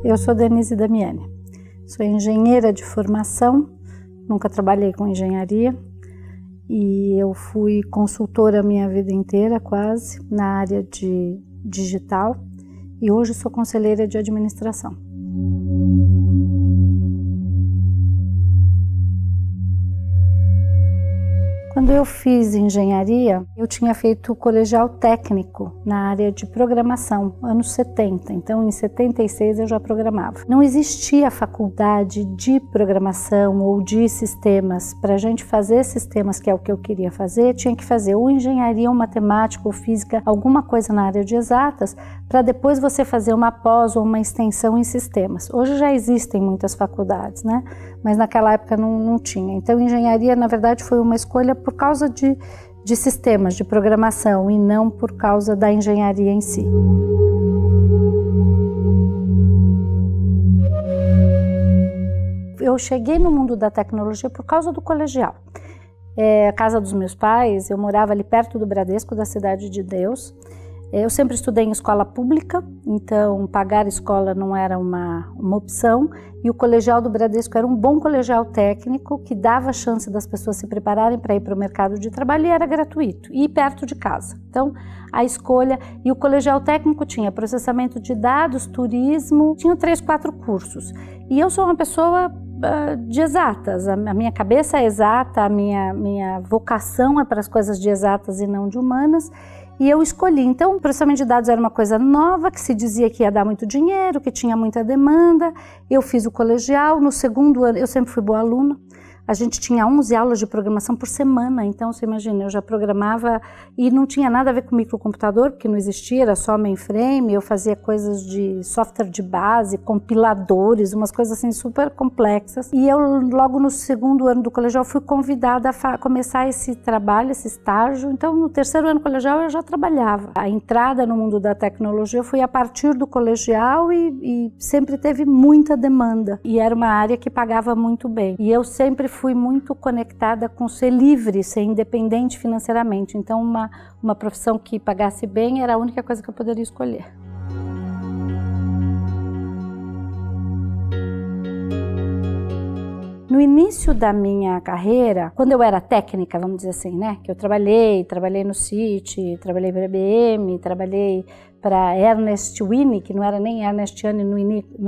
Eu sou Denise Damiani, sou engenheira de formação, nunca trabalhei com engenharia e eu fui consultora a minha vida inteira quase na área de digital e hoje sou conselheira de administração. Quando eu fiz engenharia, eu tinha feito colegial técnico na área de programação, anos 70, então em 76 eu já programava. Não existia faculdade de programação ou de sistemas. Para a gente fazer sistemas, que é o que eu queria fazer, tinha que fazer ou engenharia, ou matemática, ou física, alguma coisa na área de exatas, para depois você fazer uma pós ou uma extensão em sistemas. Hoje já existem muitas faculdades, né? Mas naquela época não tinha. Então engenharia, na verdade, foi uma escolha por causa de sistemas, de programação, e não por causa da engenharia em si. Eu cheguei no mundo da tecnologia por causa do colegial. A casa dos meus pais, eu morava ali perto do Bradesco, da Cidade de Deus. Eu sempre estudei em escola pública, então pagar escola não era uma opção, e o colegial do Bradesco era um bom colegial técnico que dava a chance das pessoas se prepararem para ir para o mercado de trabalho e era gratuito, e perto de casa. Então a escolha, e o colegial técnico tinha processamento de dados, turismo, tinha 3, 4 cursos. E eu sou uma pessoa de exatas, a minha cabeça é exata, a minha vocação é para as coisas de exatas e não de humanas. E eu escolhi. Então, o processamento de dados era uma coisa nova, que se dizia que ia dar muito dinheiro, que tinha muita demanda. Eu fiz o colegial, no segundo ano, eu sempre fui boa aluna. A gente tinha 11 aulas de programação por semana, então você imagina, eu já programava e não tinha nada a ver com microcomputador, porque não existia, era só mainframe, eu fazia coisas de software de base, compiladores, umas coisas assim super complexas. E eu logo no segundo ano do colegial fui convidada a começar esse trabalho, esse estágio, então no terceiro ano do colegial eu já trabalhava. A entrada no mundo da tecnologia foi a partir do colegial e sempre teve muita demanda e era uma área que pagava muito bem. E eu sempre fui muito conectada com ser livre, ser independente financeiramente. Então, uma profissão que pagasse bem era a única coisa que eu poderia escolher. No início da minha carreira, quando eu era técnica, vamos dizer assim, né? Que eu trabalhei no CIT, trabalhei para a IBM, trabalhei para Ernest Wini, que não era nem Ernest Young no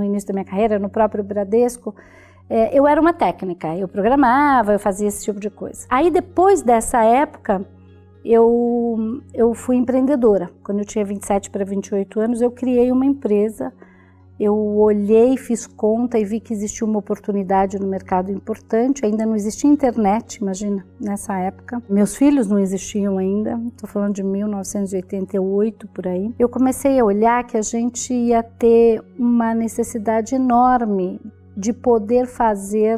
início da minha carreira, no próprio Bradesco. Eu era uma técnica, eu programava, eu fazia esse tipo de coisa. Aí depois dessa época, eu fui empreendedora. Quando eu tinha 27 para 28 anos, eu criei uma empresa. Eu olhei, fiz conta e vi que existia uma oportunidade no mercado importante. Ainda não existia internet, imagina, nessa época. Meus filhos não existiam ainda, estou falando de 1988, por aí. Eu comecei a olhar que a gente ia ter uma necessidade enorme de poder fazer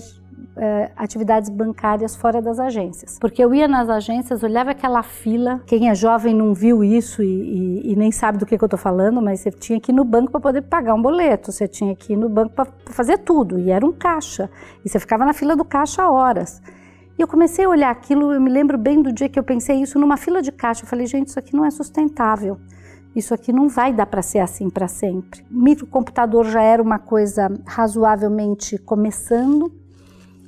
atividades bancárias fora das agências. Porque eu ia nas agências, olhava aquela fila, quem é jovem não viu isso e nem sabe do que eu estou falando, mas você tinha que ir no banco para poder pagar um boleto, você tinha que ir no banco para fazer tudo, e era um caixa, e você ficava na fila do caixa horas. E eu comecei a olhar aquilo, eu me lembro bem do dia que eu pensei isso numa fila de caixa, eu falei, gente, isso aqui não é sustentável. Isso aqui não vai dar para ser assim para sempre. Microcomputador já era uma coisa razoavelmente começando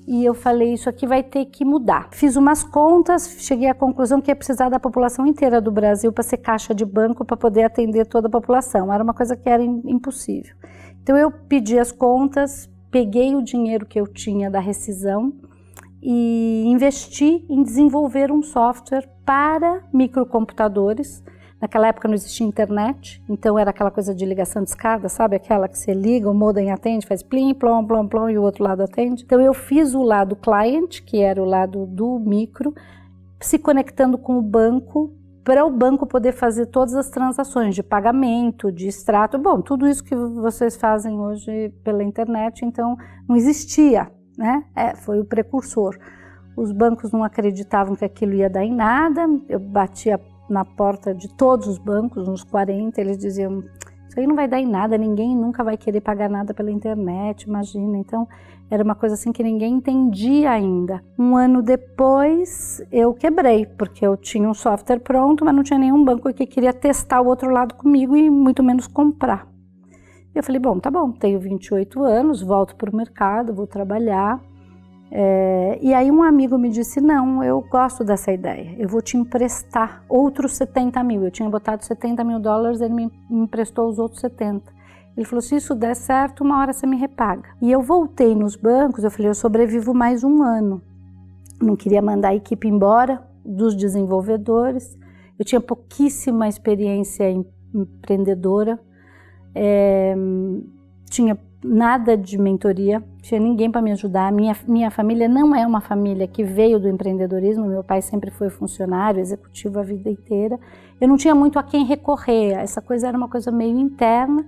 e eu falei, isso aqui vai ter que mudar. Fiz umas contas, cheguei à conclusão que ia precisar da população inteira do Brasil para ser caixa de banco para poder atender toda a população. Era uma coisa que era impossível. Então eu pedi as contas, peguei o dinheiro que eu tinha da rescisão e investi em desenvolver um software para microcomputadores. Naquela época não existia internet, então era aquela coisa de ligação de escada, sabe? Aquela que você liga, o modem atende, faz plim, plom, plom, plom, e o outro lado atende. Então eu fiz o lado client, que era o lado do micro, se conectando com o banco, para o banco poder fazer todas as transações de pagamento, de extrato, bom, tudo isso que vocês fazem hoje pela internet, então não existia, né? Foi o precursor. Os bancos não acreditavam que aquilo ia dar em nada, eu batia na porta de todos os bancos, uns 40, eles diziam, isso aí não vai dar em nada, ninguém nunca vai querer pagar nada pela internet, imagina. Então era uma coisa assim que ninguém entendia ainda. Um ano depois eu quebrei, porque eu tinha um software pronto, mas não tinha nenhum banco que queria testar o outro lado comigo e muito menos comprar. Eu falei, bom, tá bom, tenho 28 anos, volto para o mercado, vou trabalhar. E aí um amigo me disse, não, eu gosto dessa ideia, eu vou te emprestar outros 70 mil. Eu tinha botado 70 mil dólares, ele me emprestou os outros 70. Ele falou, se isso der certo, uma hora você me repaga. E eu voltei nos bancos, eu falei, eu sobrevivo mais um ano. Não queria mandar a equipe embora dos desenvolvedores. Eu tinha pouquíssima experiência empreendedora, tinha nada de mentoria, tinha ninguém para me ajudar. Minha família não é uma família que veio do empreendedorismo, meu pai sempre foi funcionário, executivo a vida inteira. Eu não tinha muito a quem recorrer, essa coisa era uma coisa meio interna.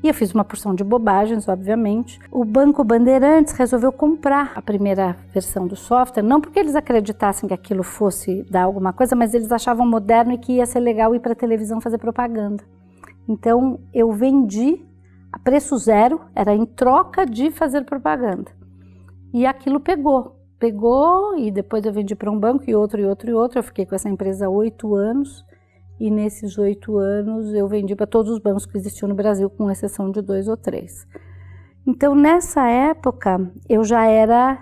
E eu fiz uma porção de bobagens, obviamente. O Banco Bandeirantes resolveu comprar a primeira versão do software, não porque eles acreditassem que aquilo fosse dar alguma coisa, mas eles achavam moderno e que ia ser legal ir para a televisão fazer propaganda. Então, eu vendi a preço zero, era em troca de fazer propaganda. E aquilo pegou e depois eu vendi para um banco e outro. Eu fiquei com essa empresa há 8 anos. E nesses 8 anos eu vendi para todos os bancos que existiam no Brasil, com exceção de 2 ou 3. Então, nessa época, eu já era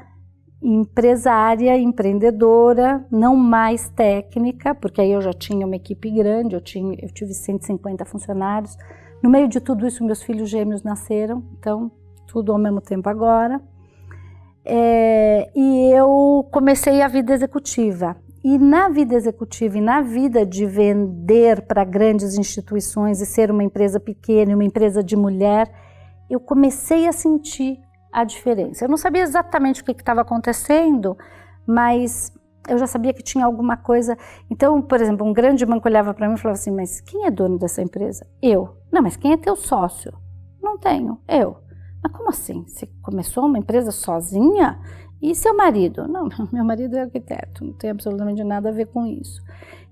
empresária, empreendedora, não mais técnica, porque aí eu já tinha uma equipe grande, eu tive 150 funcionários. No meio de tudo isso, meus filhos gêmeos nasceram, então tudo ao mesmo tempo agora. E eu comecei a vida executiva. E na vida executiva e na vida de vender para grandes instituições e ser uma empresa pequena, uma empresa de mulher, eu comecei a sentir a diferença. Eu não sabia exatamente o que estava acontecendo, mas eu já sabia que tinha alguma coisa. Então, por exemplo, um grande banco olhava para mim e falava assim, mas quem é dono dessa empresa? Eu. Não, mas quem é teu sócio? Não tenho. Eu. Mas como assim? Você começou uma empresa sozinha? E seu marido? Não, meu marido é arquiteto, não tem absolutamente nada a ver com isso.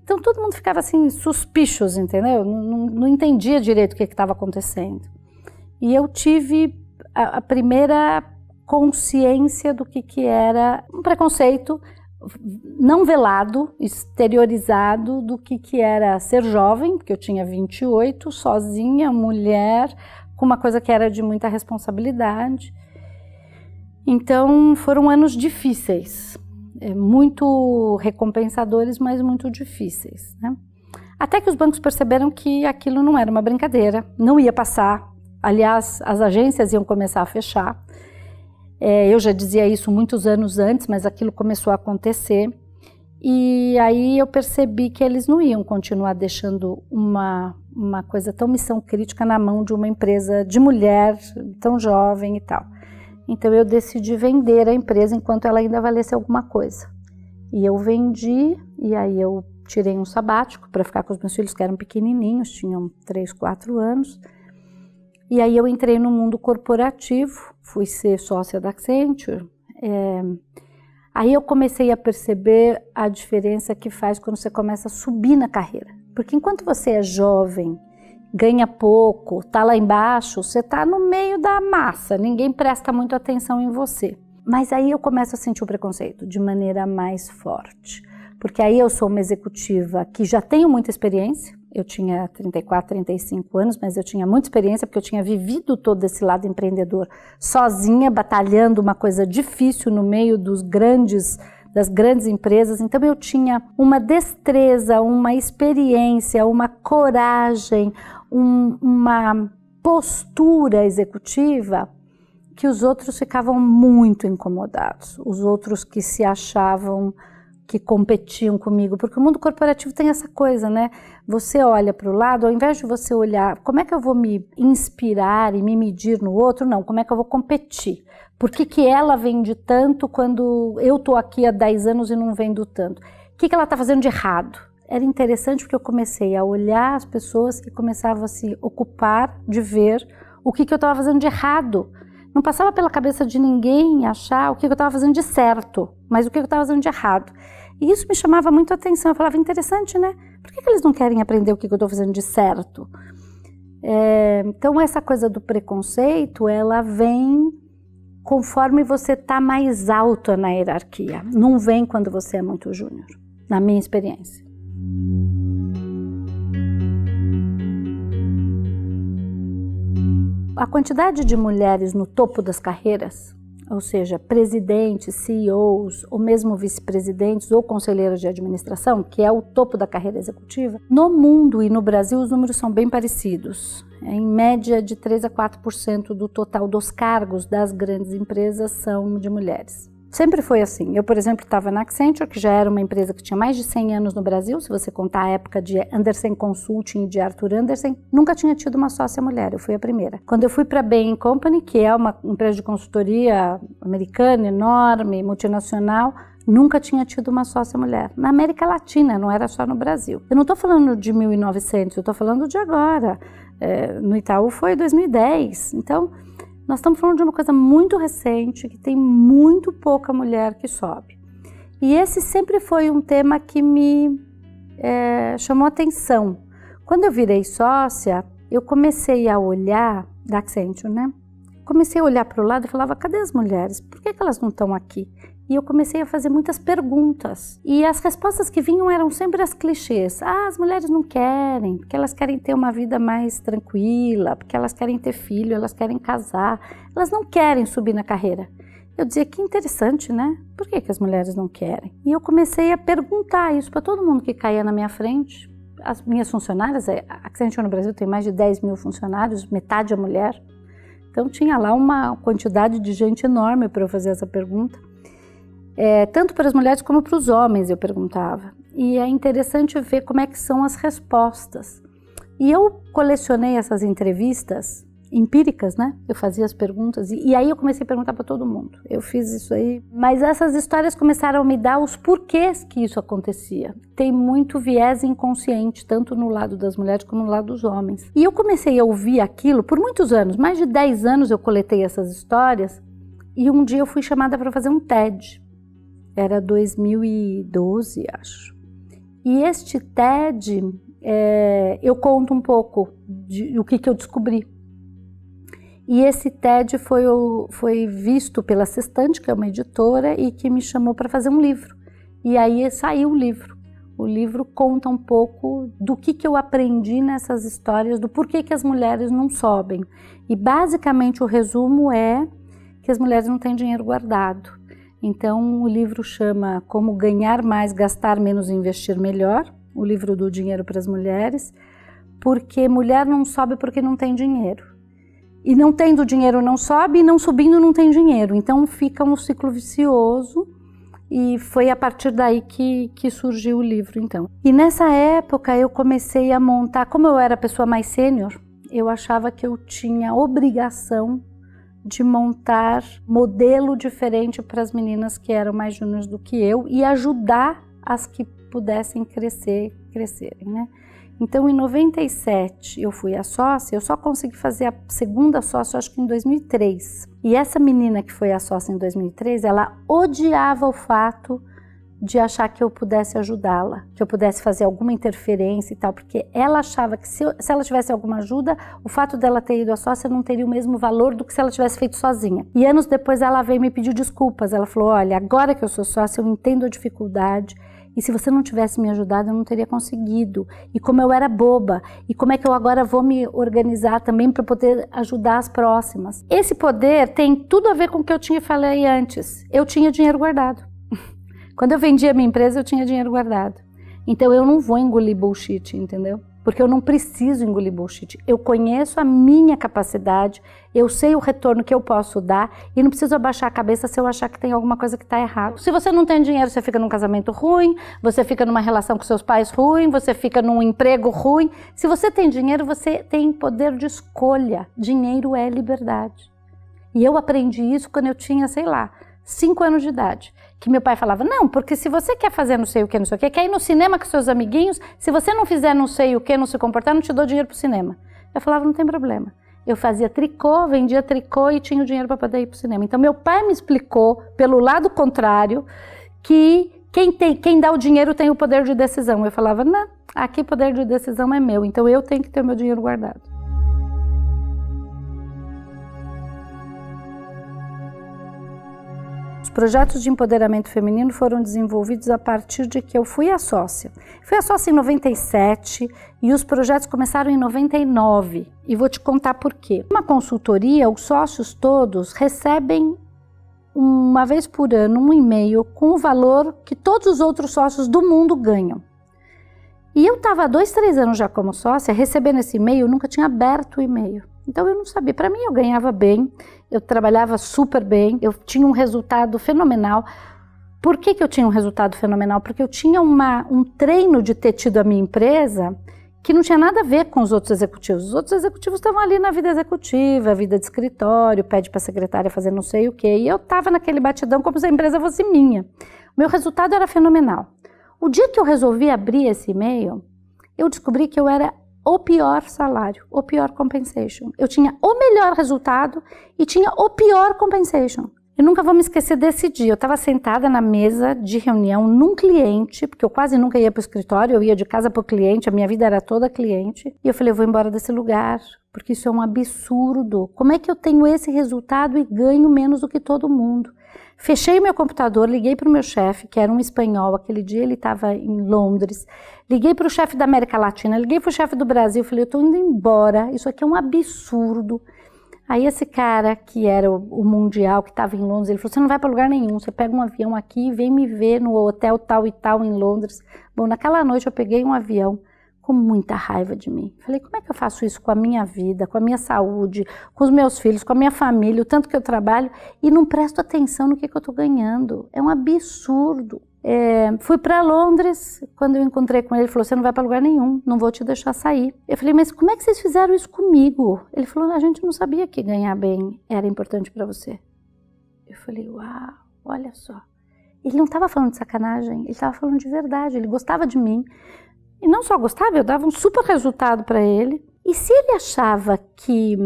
Então todo mundo ficava assim, suspicious, entendeu? Não entendia direito o que estava acontecendo. E eu tive a primeira consciência do que era um preconceito não velado, exteriorizado, do que era ser jovem, porque eu tinha 28, sozinha, mulher, com uma coisa que era de muita responsabilidade. Então foram anos difíceis, muito recompensadores, mas muito difíceis, né? Até que os bancos perceberam que aquilo não era uma brincadeira, não ia passar. Aliás, as agências iam começar a fechar. Eu já dizia isso muitos anos antes, mas aquilo começou a acontecer. E aí eu percebi que eles não iam continuar deixando uma coisa tão missão crítica na mão de uma empresa de mulher, tão jovem e tal. Então eu decidi vender a empresa enquanto ela ainda valesse alguma coisa. E eu vendi, e aí eu tirei um sabático para ficar com os meus filhos, que eram pequenininhos, tinham 3, 4 anos. E aí eu entrei no mundo corporativo, fui ser sócia da Accenture. Aí eu comecei a perceber a diferença que faz quando você começa a subir na carreira. Porque enquanto você é jovem, ganha pouco, tá lá embaixo, você tá no meio da massa, ninguém presta muito atenção em você. Mas aí eu começo a sentir o preconceito de maneira mais forte, porque aí eu sou uma executiva que já tenho muita experiência, eu tinha 34, 35 anos, mas eu tinha muita experiência porque eu tinha vivido todo esse lado empreendedor sozinha, batalhando uma coisa difícil no meio das grandes empresas. Então eu tinha uma destreza, uma experiência, uma coragem, uma postura executiva que os outros ficavam muito incomodados, os outros que se achavam que competiam comigo, porque o mundo corporativo tem essa coisa, né? Você olha para o lado, ao invés de você olhar como é que eu vou me inspirar e me medir no outro, não, como é que eu vou competir? Por que ela vende tanto quando eu estou aqui há 10 anos e não vendo tanto? O que ela está fazendo de errado? Era interessante porque eu comecei a olhar as pessoas que começavam a se ocupar de ver o que eu estava fazendo de errado. Não passava pela cabeça de ninguém achar o que eu estava fazendo de certo, mas o que eu estava fazendo de errado. E isso me chamava muito a atenção. Eu falava, interessante, né? Por que eles não querem aprender o que eu estou fazendo de certo? Então, essa coisa do preconceito, ela vem conforme você está mais alto na hierarquia. Não vem quando você é muito júnior, na minha experiência. a quantidade de mulheres no topo das carreiras, ou seja, presidentes, CEOs, ou mesmo vice-presidentes ou conselheiros de administração, que é o topo da carreira executiva, no mundo e no Brasil os números são bem parecidos. Em média de 3 a 4% do total dos cargos das grandes empresas são de mulheres. Sempre foi assim. Eu, por exemplo, estava na Accenture, que já era uma empresa que tinha mais de 100 anos no Brasil, se você contar a época de Andersen Consulting e de Arthur Andersen, nunca tinha tido uma sócia mulher, eu fui a primeira. Quando eu fui para a Bain Company, que é uma empresa de consultoria americana, enorme, multinacional, nunca tinha tido uma sócia mulher. Na América Latina, não era só no Brasil. Eu não estou falando de 1900, eu estou falando de agora. No Itaú foi 2010, então... Nós estamos falando de uma coisa muito recente, que tem muito pouca mulher que sobe. E esse sempre foi um tema que me chamou atenção. Quando eu virei sócia, eu comecei a olhar, da Accenture, né? Comecei a olhar para o lado e falava, cadê as mulheres? Por que elas não estão aqui? E eu comecei a fazer muitas perguntas. E as respostas que vinham eram sempre as clichês. As mulheres não querem, porque elas querem ter uma vida mais tranquila, porque elas querem ter filho, elas querem casar. Elas não querem subir na carreira. Eu dizia, que interessante, né? Por que as mulheres não querem? E eu comecei a perguntar isso para todo mundo que caía na minha frente. As minhas funcionárias, a Accenture no Brasil tem mais de 10 mil funcionários, metade é mulher. Então tinha lá uma quantidade de gente enorme para eu fazer essa pergunta. Tanto para as mulheres como para os homens eu perguntava. E é interessante ver como é que são as respostas. E eu colecionei essas entrevistas empíricas, né? Eu fazia as perguntas e aí eu comecei a perguntar para todo mundo. Eu fiz isso aí. Mas essas histórias começaram a me dar os porquês que isso acontecia. Tem muito viés inconsciente, tanto no lado das mulheres como no lado dos homens. E eu comecei a ouvir aquilo por muitos anos. Mais de 10 anos eu coletei essas histórias. E um dia eu fui chamada para fazer um TED. Era 2012, acho. E este TED, eu conto um pouco do que eu descobri. E esse TED foi visto pela Sextante, que é uma editora, e que me chamou para fazer um livro. E aí saiu o livro. O livro conta um pouco do que eu aprendi nessas histórias, do porquê que as mulheres não sobem. E basicamente o resumo é que as mulheres não têm dinheiro guardado. Então, o livro chama Como Ganhar Mais, Gastar Menos e Investir Melhor, o livro do dinheiro para as mulheres, porque mulher não sobe porque não tem dinheiro. E não tendo dinheiro não sobe, e não subindo não tem dinheiro. Então, fica um ciclo vicioso e foi a partir daí que surgiu o livro, então. E nessa época, eu comecei a montar, como eu era a pessoa mais sênior, eu achava que eu tinha obrigação de montar modelo diferente para as meninas que eram mais júniores do que eu e ajudar as que pudessem crescerem, né? Então, em 97, eu fui a sócia, eu só consegui fazer a segunda sócia, acho que em 2003. E essa menina que foi a sócia em 2003, ela odiava o fato de achar que eu pudesse ajudá-la, que eu pudesse fazer alguma interferência e tal, porque ela achava que se ela tivesse alguma ajuda, o fato dela ter ido à sócia não teria o mesmo valor do que se ela tivesse feito sozinha. E anos depois ela veio me pedir desculpas, ela falou, olha, agora que eu sou sócia eu entendo a dificuldade, e se você não tivesse me ajudado eu não teria conseguido, e como eu era boba, e como é que eu agora vou me organizar também para poder ajudar as próximas. Esse poder tem tudo a ver com o que eu falei antes, eu tinha dinheiro guardado. Quando eu vendi a minha empresa, eu tinha dinheiro guardado. Então, eu não vou engolir bullshit, entendeu? Porque eu não preciso engolir bullshit. Eu conheço a minha capacidade, eu sei o retorno que eu posso dar e não preciso abaixar a cabeça se eu achar que tem alguma coisa que está errada. Se você não tem dinheiro, você fica num casamento ruim, você fica numa relação com seus pais ruim, você fica num emprego ruim. Se você tem dinheiro, você tem poder de escolha. Dinheiro é liberdade. E eu aprendi isso quando eu tinha, sei lá, 5 anos de idade, que meu pai falava, não, porque se você quer fazer não sei o que, não sei o que, quer ir no cinema com seus amiguinhos, se você não fizer não sei o que, não se comportar, não te dou dinheiro pro cinema. Eu falava, não tem problema. Eu fazia tricô, vendia tricô e tinha o dinheiro para poder ir pro cinema. Então meu pai me explicou, pelo lado contrário, que quem dá o dinheiro tem o poder de decisão. Eu falava, não, aqui o poder de decisão é meu, então eu tenho que ter o meu dinheiro guardado. Os projetos de empoderamento feminino foram desenvolvidos a partir de que eu fui a sócia. Fui a sócia em 97 e os projetos começaram em 99. E vou te contar por quê. Uma consultoria, os sócios todos recebem uma vez por ano um e-mail com o valor que todos os outros sócios do mundo ganham. E eu estava há 2, 3 anos já como sócia, recebendo esse e-mail, eu nunca tinha aberto o e-mail. Então eu não sabia, para mim eu ganhava bem, eu trabalhava super bem, eu tinha um resultado fenomenal. Por que eu tinha um resultado fenomenal? Porque eu tinha um treino de ter tido a minha empresa que não tinha nada a ver com os outros executivos. Os outros executivos estavam ali na vida executiva, vida de escritório, pede para a secretária fazer não sei o quê. E eu estava naquele batidão como se a empresa fosse minha. O meu resultado era fenomenal. O dia que eu resolvi abrir esse e-mail, eu descobri que eu era o pior salário, o pior compensation. Eu tinha o melhor resultado e tinha o pior compensation. Eu nunca vou me esquecer desse dia. Eu estava sentada na mesa de reunião num cliente, porque eu quase nunca ia para o escritório, eu ia de casa para o cliente, a minha vida era toda cliente. E eu falei, eu vou embora desse lugar, porque isso é um absurdo. Como é que eu tenho esse resultado e ganho menos do que todo mundo? Fechei o meu computador, liguei para o meu chefe, que era um espanhol, aquele dia ele estava em Londres, liguei para o chefe da América Latina, liguei para o chefe do Brasil, falei, eu estou indo embora, isso aqui é um absurdo. Aí esse cara, que era o mundial, que estava em Londres, ele falou, você não vai para lugar nenhum, você pega um avião aqui e vem me ver no hotel tal e tal em Londres. Bom, naquela noite eu peguei um avião com muita raiva de mim. Falei, como é que eu faço isso com a minha vida, com a minha saúde, com os meus filhos, com a minha família, o tanto que eu trabalho e não presto atenção no que eu estou ganhando? É um absurdo. Fui para Londres, quando eu encontrei com ele, ele falou, você não vai para lugar nenhum, não vou te deixar sair. Eu falei, mas como é que vocês fizeram isso comigo? Ele falou, a gente não sabia que ganhar bem era importante para você. Eu falei, uau, olha só. Ele não estava falando de sacanagem, ele estava falando de verdade, ele gostava de mim. E não só gostava, eu dava um super resultado para ele. E se ele achava que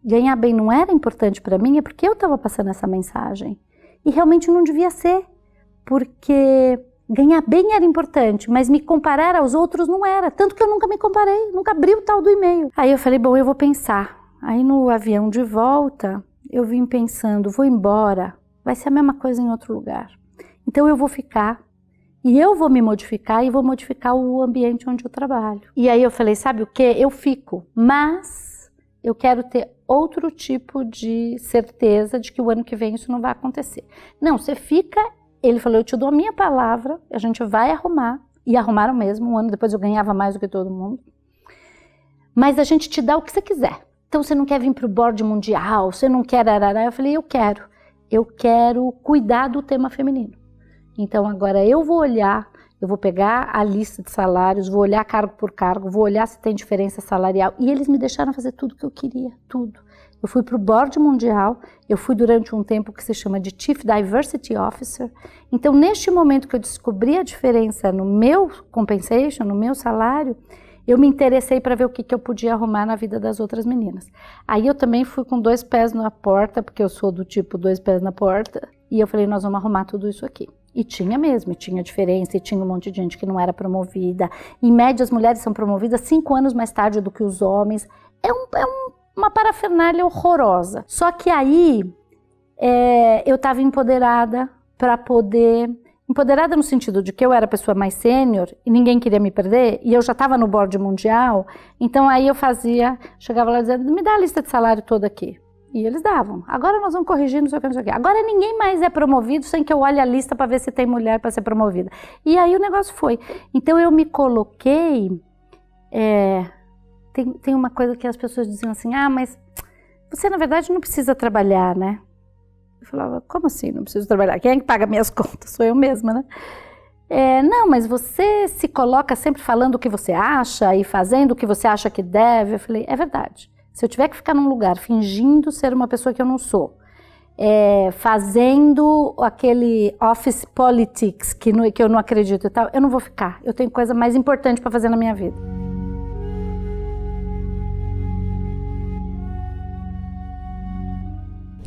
ganhar bem não era importante para mim, é porque eu estava passando essa mensagem. E realmente não devia ser, porque ganhar bem era importante, mas me comparar aos outros não era. Tanto que eu nunca me comparei, nunca abri o tal do e-mail. Aí eu falei, bom, eu vou pensar. Aí no avião de volta, eu vim pensando, vou embora, vai ser a mesma coisa em outro lugar. Então eu vou ficar. E eu vou me modificar e vou modificar o ambiente onde eu trabalho. E aí eu falei, sabe o quê? Eu fico, mas eu quero ter outro tipo de certeza de que o ano que vem isso não vai acontecer. Não, você fica, ele falou, eu te dou a minha palavra, a gente vai arrumar. E arrumaram mesmo, um ano depois eu ganhava mais do que todo mundo. Mas a gente te dá o que você quiser. Então você não quer vir para o board mundial, você não quer arará. Eu falei, eu quero cuidar do tema feminino. Então agora eu vou olhar, eu vou pegar a lista de salários, vou olhar cargo por cargo, vou olhar se tem diferença salarial. E eles me deixaram fazer tudo que eu queria, tudo. Eu fui para o board mundial, eu fui durante um tempo que se chama de Chief Diversity Officer. Então neste momento que eu descobri a diferença no meu compensation, no meu salário, eu me interessei para ver o que eu podia arrumar na vida das outras meninas. Aí eu também fui com 2 pés na porta, porque eu sou do tipo 2 pés na porta, e eu falei, nós vamos arrumar tudo isso aqui. E tinha mesmo, e tinha diferença, e tinha um monte de gente que não era promovida. Em média, as mulheres são promovidas 5 anos mais tarde do que os homens. Uma parafernália horrorosa. Só que aí, eu estava empoderada para poder... Empoderada no sentido de que eu era a pessoa mais sênior e ninguém queria me perder, e eu já estava no board mundial, então aí eu chegava lá dizendo, me dá a lista de salário toda aqui. E eles davam. Agora nós vamos corrigir, não sei o que, não sei o que. Agora ninguém mais é promovido sem que eu olhe a lista para ver se tem mulher para ser promovida. E aí o negócio foi. Então eu me coloquei... Tem uma coisa que as pessoas diziam assim, mas você na verdade não precisa trabalhar, né? Eu falava, como assim não preciso trabalhar? Quem é que paga minhas contas? Sou eu mesma, né? Não, mas você se coloca sempre falando o que você acha e fazendo o que você acha que deve. Eu falei, é verdade. Se eu tiver que ficar num lugar fingindo ser uma pessoa que eu não sou, fazendo aquele office politics que eu não acredito e tal, eu não vou ficar. Eu tenho coisa mais importante para fazer na minha vida.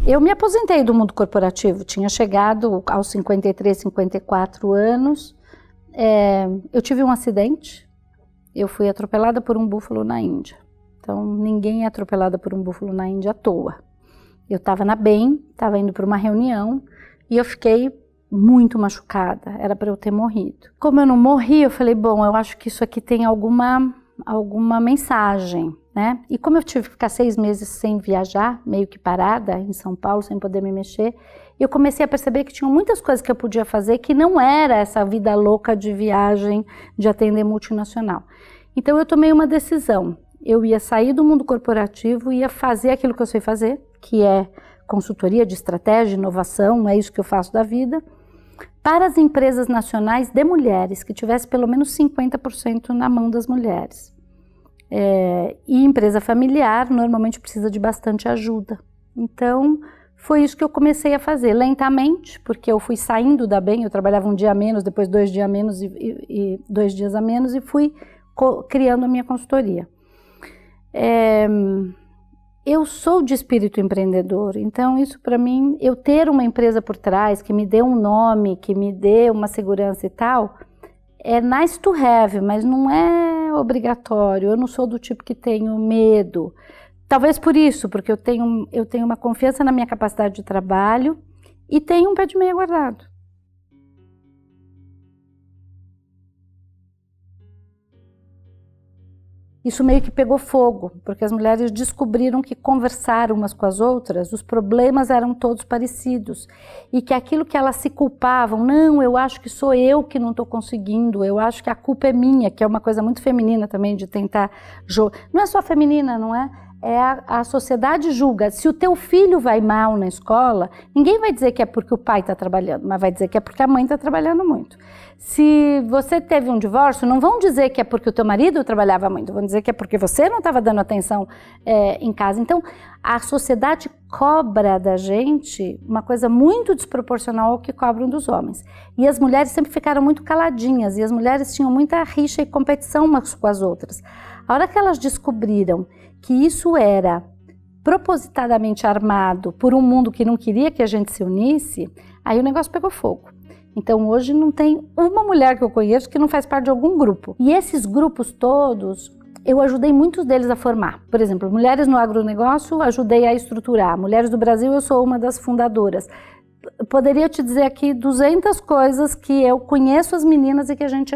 Eu me aposentei do mundo corporativo, tinha chegado aos 53, 54 anos. Eu tive um acidente, eu fui atropelada por um búfalo na Índia. Então, ninguém é atropelada por um búfalo na Índia à toa. Eu estava na BEM, estava indo para uma reunião, e eu fiquei muito machucada, era para eu ter morrido. Como eu não morri, eu falei, bom, eu acho que isso aqui tem alguma mensagem, né? E como eu tive que ficar 6 meses sem viajar, meio que parada em São Paulo, sem poder me mexer, eu comecei a perceber que tinham muitas coisas que eu podia fazer que não era essa vida louca de viagem, de atender multinacional. Então eu tomei uma decisão, eu ia sair do mundo corporativo, ia fazer aquilo que eu sei fazer, que é consultoria de estratégia, inovação, é isso que eu faço da vida, para as empresas nacionais de mulheres, que tivesse pelo menos 50% na mão das mulheres. E empresa familiar normalmente precisa de bastante ajuda. Então, foi isso que eu comecei a fazer, lentamente, porque eu fui saindo da BEM, eu trabalhava um dia a menos, depois 2 dias a menos e 2 dias a menos, e fui criando a minha consultoria. Eu sou de espírito empreendedor, então isso para mim, eu ter uma empresa por trás, que me dê um nome, que me dê uma segurança e tal, é nice to have, mas não é obrigatório. Eu não sou do tipo que tenho medo. Talvez por isso, porque eu tenho uma confiança na minha capacidade de trabalho e tenho um pé de meia guardado. Isso meio que pegou fogo, porque as mulheres descobriram que conversar umas com as outras, os problemas eram todos parecidos. E que aquilo que elas se culpavam, não, eu acho que sou eu que não estou conseguindo, eu acho que a culpa é minha, que é uma coisa muito feminina também, de tentar... Não é só feminina, não é? A sociedade julga. Se o teu filho vai mal na escola, ninguém vai dizer que é porque o pai está trabalhando, mas vai dizer que é porque a mãe está trabalhando muito. Se você teve um divórcio, não vão dizer que é porque o teu marido trabalhava muito, vão dizer que é porque você não estava dando atenção em casa. Então, a sociedade cobra da gente uma coisa muito desproporcional ao que cobram dos homens. E as mulheres sempre ficaram muito caladinhas, e as mulheres tinham muita rixa e competição umas com as outras. A hora que elas descobriram que isso era propositadamente armado por um mundo que não queria que a gente se unisse, aí o negócio pegou fogo. Então hoje não tem uma mulher que eu conheço que não faz parte de algum grupo. E esses grupos todos, eu ajudei muitos deles a formar. Por exemplo, Mulheres no Agronegócio, ajudei a estruturar. Mulheres do Brasil, eu sou uma das fundadoras. Poderia te dizer aqui 200 coisas que eu conheço as meninas e que a gente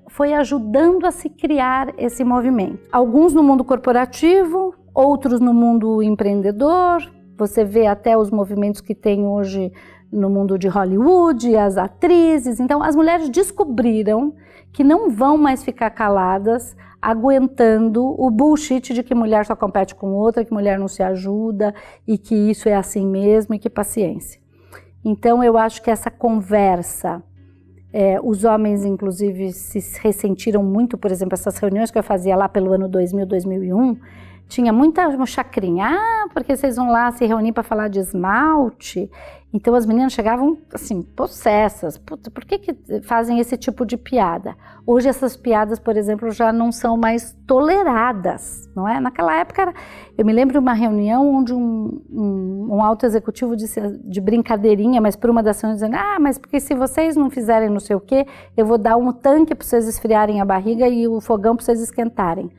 foi ajudando a se criar esse movimento. Alguns no mundo corporativo, outros no mundo empreendedor. Você vê até os movimentos que tem hoje no mundo de Hollywood, as atrizes. Então, as mulheres descobriram que não vão mais ficar caladas, aguentando o bullshit de que mulher só compete com outra, que mulher não se ajuda e que isso é assim mesmo e que paciência. Então, eu acho que essa conversa, os homens, inclusive, se ressentiram muito, por exemplo, essas reuniões que eu fazia lá pelo ano 2000, 2001, tinha muita chacrinha, porque vocês vão lá se reunir para falar de esmalte? Então as meninas chegavam assim, possessas, puta, por que fazem esse tipo de piada? Hoje essas piadas, por exemplo, já não são mais toleradas, não é? Naquela época, eu me lembro de uma reunião onde um alto executivo disse de brincadeirinha, mas por uma das reuniões dizendo, mas porque se vocês não fizerem não sei o quê, eu vou dar um tanque para vocês esfriarem a barriga e o fogão para vocês esquentarem.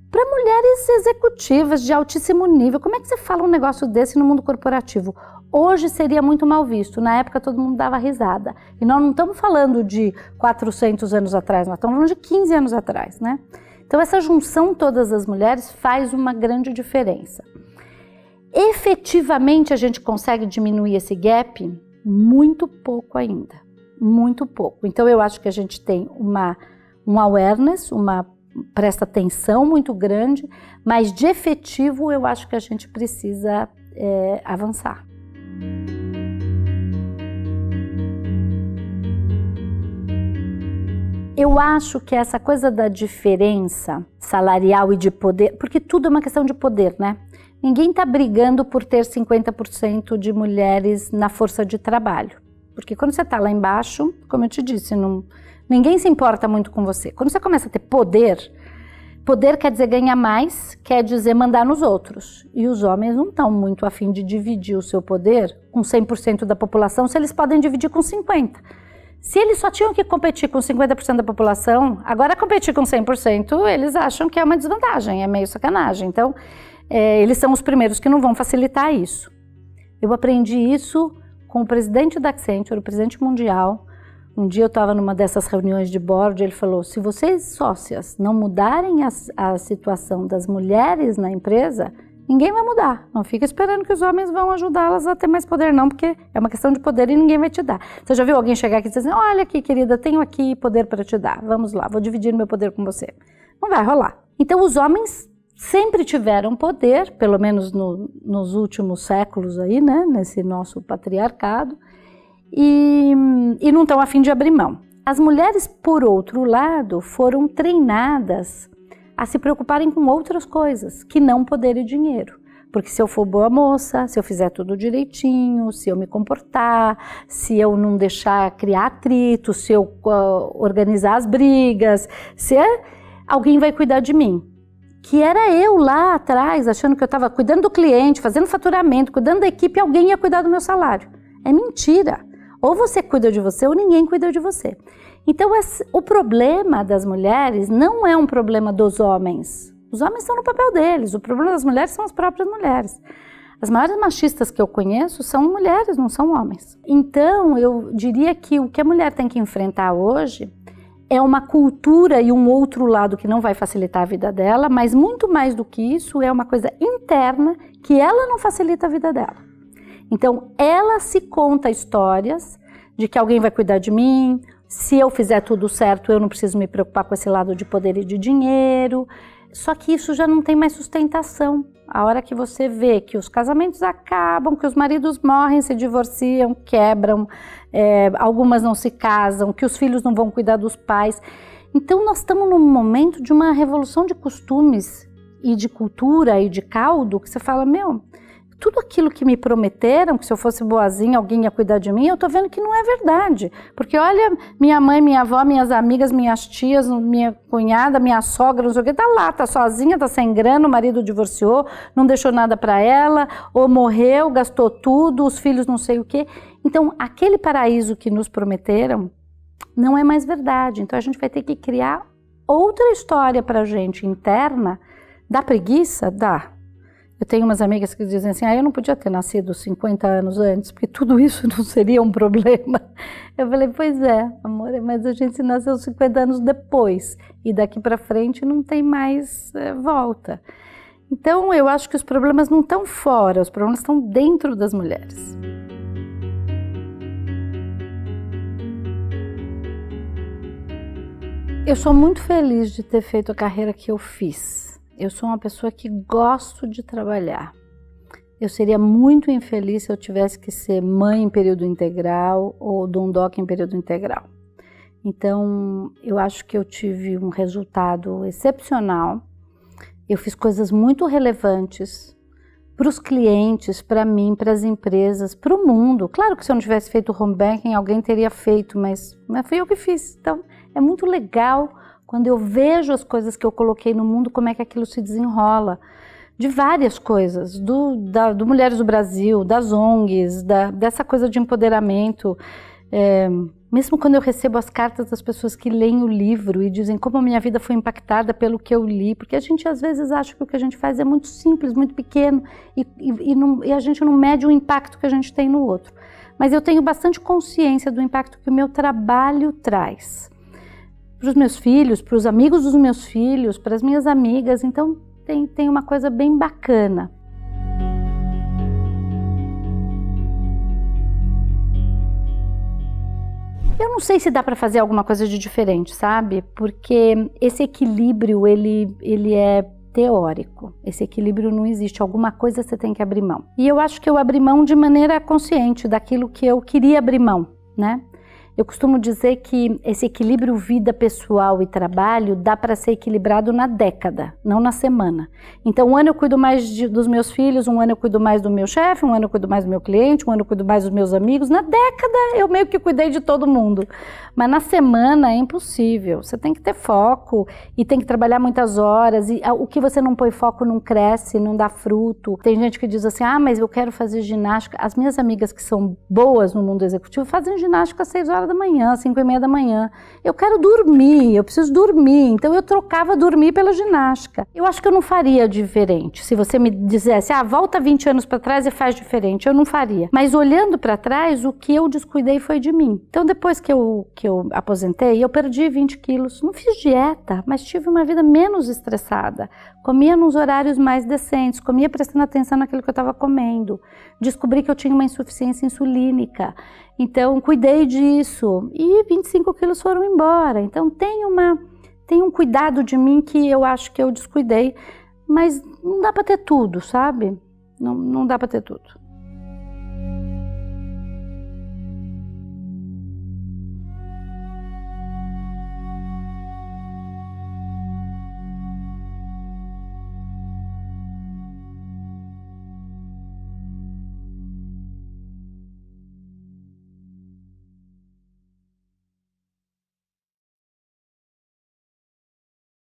Para mulheres executivas de altíssimo nível, como é que você fala um negócio desse no mundo corporativo? Hoje seria muito mal visto, na época todo mundo dava risada. E nós não estamos falando de 400 anos atrás, nós estamos falando de 15 anos atrás, né? Então essa junção todas as mulheres faz uma grande diferença. Efetivamente a gente consegue diminuir esse gap? Muito pouco ainda, muito pouco. Então eu acho que a gente tem um awareness, uma presta atenção muito grande, mas de efetivo eu acho que a gente precisa avançar. Eu acho que essa coisa da diferença salarial e de poder, porque tudo é uma questão de poder, né? Ninguém está brigando por ter 50% de mulheres na força de trabalho, porque quando você está lá embaixo, como eu te disse, ninguém se importa muito com você. Quando você começa a ter poder, poder quer dizer ganhar mais, quer dizer mandar nos outros. E os homens não estão muito a fim de dividir o seu poder com 100% da população, se eles podem dividir com 50%. Se eles só tinham que competir com 50% da população, agora competir com 100%, eles acham que é uma desvantagem, é meio sacanagem. Então, eles são os primeiros que não vão facilitar isso. Eu aprendi isso com o presidente da Accenture, o presidente mundial. Um dia eu estava numa dessas reuniões de board, ele falou, se vocês sócias não mudarem a situação das mulheres na empresa, ninguém vai mudar. Não fica esperando que os homens vão ajudá-las a ter mais poder não, porque é uma questão de poder e ninguém vai te dar. Você já viu alguém chegar aqui e dizer assim, olha aqui querida, tenho aqui poder para te dar, vamos lá, vou dividir meu poder com você. Não vai rolar. Então os homens sempre tiveram poder, pelo menos nos últimos séculos aí, né, nesse nosso patriarcado, e não estão a fim de abrir mão. As mulheres, por outro lado, foram treinadas a se preocuparem com outras coisas, que não poder e dinheiro. Porque se eu for boa moça, se eu fizer tudo direitinho, se eu me comportar, se eu não deixar criar atrito, se eu organizar as brigas, alguém vai cuidar de mim. Que era eu lá atrás, achando que eu estava cuidando do cliente, fazendo faturamento, cuidando da equipe, e alguém ia cuidar do meu salário. É mentira. Ou você cuida de você ou ninguém cuida de você. Então o problema das mulheres não é um problema dos homens. Os homens estão no papel deles, o problema das mulheres são as próprias mulheres. As maiores machistas que eu conheço são mulheres, não são homens. Então eu diria que o que a mulher tem que enfrentar hoje é uma cultura e um outro lado que não vai facilitar a vida dela, mas muito mais do que isso é uma coisa interna que ela não facilita a vida dela. Então, ela se conta histórias de que alguém vai cuidar de mim, se eu fizer tudo certo, eu não preciso me preocupar com esse lado de poder e de dinheiro. Só que isso já não tem mais sustentação. A hora que você vê que os casamentos acabam, que os maridos morrem, se divorciam, quebram, algumas não se casam, que os filhos não vão cuidar dos pais. Então, nós estamos num momento de uma revolução de costumes e de cultura e de caldo, que você fala, meu... Tudo aquilo que me prometeram, que se eu fosse boazinha, alguém ia cuidar de mim, eu tô vendo que não é verdade. Porque olha, minha mãe, minha avó, minhas amigas, minhas tias, minha cunhada, minha sogra, não sei o que, tá lá, tá sozinha, tá sem grana, o marido divorciou, não deixou nada para ela, ou morreu, gastou tudo, os filhos não sei o que. Então, aquele paraíso que nos prometeram não é mais verdade. Então, a gente vai ter que criar outra história pra gente interna. Dá preguiça? Dá. Eu tenho umas amigas que dizem assim, eu não podia ter nascido 50 anos antes, porque tudo isso não seria um problema. Eu falei, pois é, amor, mas a gente nasceu 50 anos depois, e daqui para frente não tem mais volta. Então, eu acho que os problemas não estão fora, os problemas estão dentro das mulheres. Eu sou muito feliz de ter feito a carreira que eu fiz. Eu sou uma pessoa que gosto de trabalhar. Eu seria muito infeliz se eu tivesse que ser mãe em período integral ou dondoca em período integral. Então, eu acho que eu tive um resultado excepcional. Eu fiz coisas muito relevantes para os clientes, para mim, para as empresas, para o mundo. Claro que se eu não tivesse feito home banking, alguém teria feito, mas fui eu que fiz. Então, é muito legal quando eu vejo as coisas que eu coloquei no mundo, como é que aquilo se desenrola. De várias coisas, do Mulheres do Brasil, das ONGs, dessa coisa de empoderamento. Mesmo quando eu recebo as cartas das pessoas que leem o livro e dizem como a minha vida foi impactada pelo que eu li, porque a gente às vezes acha que o que a gente faz é muito simples, muito pequeno e a gente não mede o impacto que a gente tem no outro. Mas eu tenho bastante consciência do impacto que o meu trabalho traz. Para os meus filhos, para os amigos dos meus filhos, para as minhas amigas, então tem uma coisa bem bacana. Eu não sei se dá para fazer alguma coisa de diferente, sabe? Porque esse equilíbrio, ele é teórico. Esse equilíbrio não existe. Alguma coisa você tem que abrir mão. E eu acho que eu abri mão de maneira consciente daquilo que eu queria abrir mão, né? Eu costumo dizer que esse equilíbrio vida pessoal e trabalho dá para ser equilibrado na década, não na semana. Então, um ano eu cuido mais dos meus filhos, um ano eu cuido mais do meu chefe, um ano eu cuido mais do meu cliente, um ano eu cuido mais dos meus amigos. Na década, eu meio que cuidei de todo mundo. Mas na semana é impossível. Você tem que ter foco e tem que trabalhar muitas horas. E o que você não põe foco não cresce, não dá fruto. Tem gente que diz assim, mas eu quero fazer ginástica. As minhas amigas que são boas no mundo executivo fazem ginástica às 6 horas da manhã, 5h30 da manhã. Eu quero dormir, eu preciso dormir. Então eu trocava dormir pela ginástica. Eu acho que eu não faria diferente. Se você me dissesse, volta 20 anos para trás e faz diferente, eu não faria. Mas olhando para trás, o que eu descuidei foi de mim. Então depois que eu aposentei, eu perdi 20 quilos. Não fiz dieta, mas tive uma vida menos estressada. Comia nos horários mais decentes, comia prestando atenção naquilo que eu estava comendo. Descobri que eu tinha uma insuficiência insulínica. Então, cuidei disso e 25 quilos foram embora. Então, tem um cuidado de mim que eu acho que eu descuidei, mas não dá para ter tudo, sabe? Não dá para ter tudo.